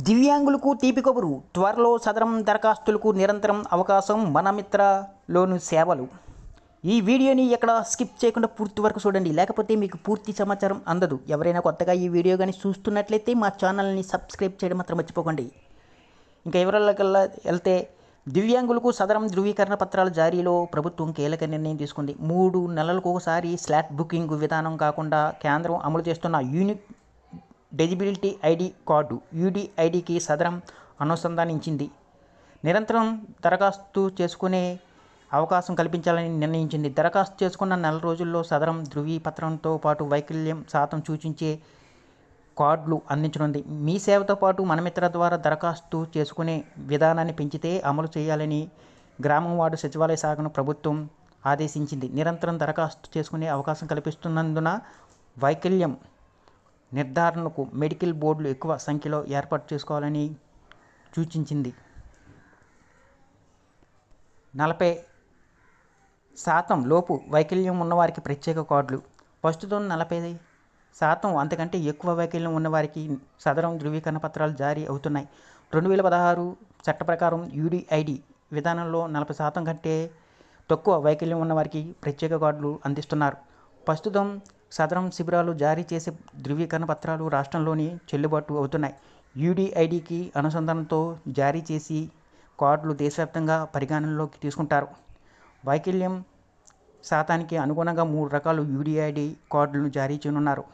దివ్యాంగులకు తీపి కబురు త్వరలో సదరం దరఖాస్తులకు నిరంతరం అవకాశం మన మిత్రలోని సేవలు. ఈ వీడియోని ఎక్కడ స్కిప్ చేయకుండా పూర్తి వరకు చూడండి, లేకపోతే మీకు పూర్తి సమాచారం అందదు. ఎవరైనా కొత్తగా ఈ వీడియో కానీ చూస్తున్నట్లయితే మా ఛానల్ని సబ్స్క్రైబ్ చేయడం మాత్రం మర్చిపోకండి. ఇంకా వివరాలకల్లా వెళ్తే, దివ్యాంగులకు సదరం ధృవీకరణ పత్రాల జారీలో ప్రభుత్వం కీలక నిర్ణయం తీసుకుంది. 3 నెలలకు ఒకసారి స్లాట్ బుకింగ్ విధానం కాకుండా కేంద్రం అమలు చేస్తున్న యూనిక్ డిజబిలిటీ ఐడి కార్డు యూడిఐడికి సదరం అనుసంధానించింది. నిరంతరం దరఖాస్తు చేసుకునే అవకాశం కల్పించాలని నిర్ణయించింది. దరఖాస్తు చేసుకున్న నెల రోజుల్లో సదరం ధృవీపత్రంతో పాటు వైకల్యం శాతం సూచించే కార్డులు అందించనుంది. మీ సేవతో పాటు మనమిత్ర ద్వారా దరఖాస్తు చేసుకునే విధానాన్ని పెంచితే అమలు చేయాలని గ్రామం వార్డు సచివాలయ శాఖను ప్రభుత్వం ఆదేశించింది. నిరంతరం దరఖాస్తు చేసుకునే అవకాశం కల్పిస్తున్నందున వైకల్యం నిర్ధారణకు మెడికల్ బోర్డులు ఎక్కువ సంఖ్యలో ఏర్పాటు చేసుకోవాలని సూచించింది. 40% లోపు వైకల్యం ఉన్నవారికి ప్రత్యేక కార్డులు. ప్రస్తుతం 40% అంతకంటే ఎక్కువ వైకల్యం ఉన్నవారికి సదరం ధృవీకరణ పత్రాలు జారీ అవుతున్నాయి. 2016 చట్ట ప్రకారం యూడిఐడి విధానంలో 40% కంటే తక్కువ వైకల్యం ఉన్నవారికి ప్రత్యేక కార్డులు అందిస్తున్నారు. ప్రస్తుతం సదరం శిబిరాలు జారీ చేసే ధృవీకరణ పత్రాలు రాష్ట్రంలోని చెల్లుబాటు అవుతున్నాయి. యూడిఐడికి అనుసంధానంతో జారీ చేసి కార్డులు దేశవ్యాప్తంగా పరిగణనలోకి తీసుకుంటారు. వైకల్యం శాతానికి అనుగుణంగా 3 రకాల యూడిఐడి కార్డులను జారీ చేయనున్నారు.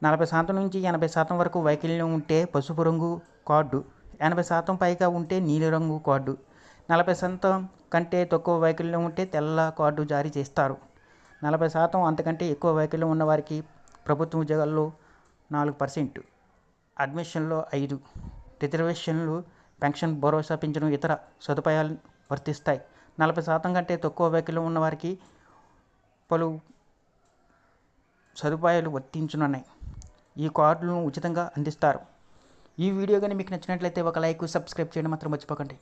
40% నుంచి 80% వరకు వైకల్యం ఉంటే పసుపు రంగు కార్డు, 80% పైగా ఉంటే నీలిరంగు కార్డు, 40% కంటే తక్కువ వైకల్యం ఉంటే తెల్ల కార్డు జారీ చేస్తారు. 40% అంతకంటే ఎక్కువ వైకల్యం ఉన్నవారికి ప్రభుత్వ ఉద్యోగాల్లో 4%, అడ్మిషన్లో 5%, రిజర్వేషన్లు, పెన్షన్, భరోసా పింఛను, ఇతర సదుపాయాలు వర్తిస్తాయి. 40% కంటే తక్కువ వైకల్యం ఉన్నవారికి పలు సదుపాయాలు వర్తించనున్నాయి. ఈ కార్డులను ఉచితంగా అందిస్తారు. ఈ వీడియో కానీ మీకు నచ్చినట్లయితే ఒక లైక్, సబ్స్క్రైబ్ చేయడం మాత్రం మర్చిపోకండి.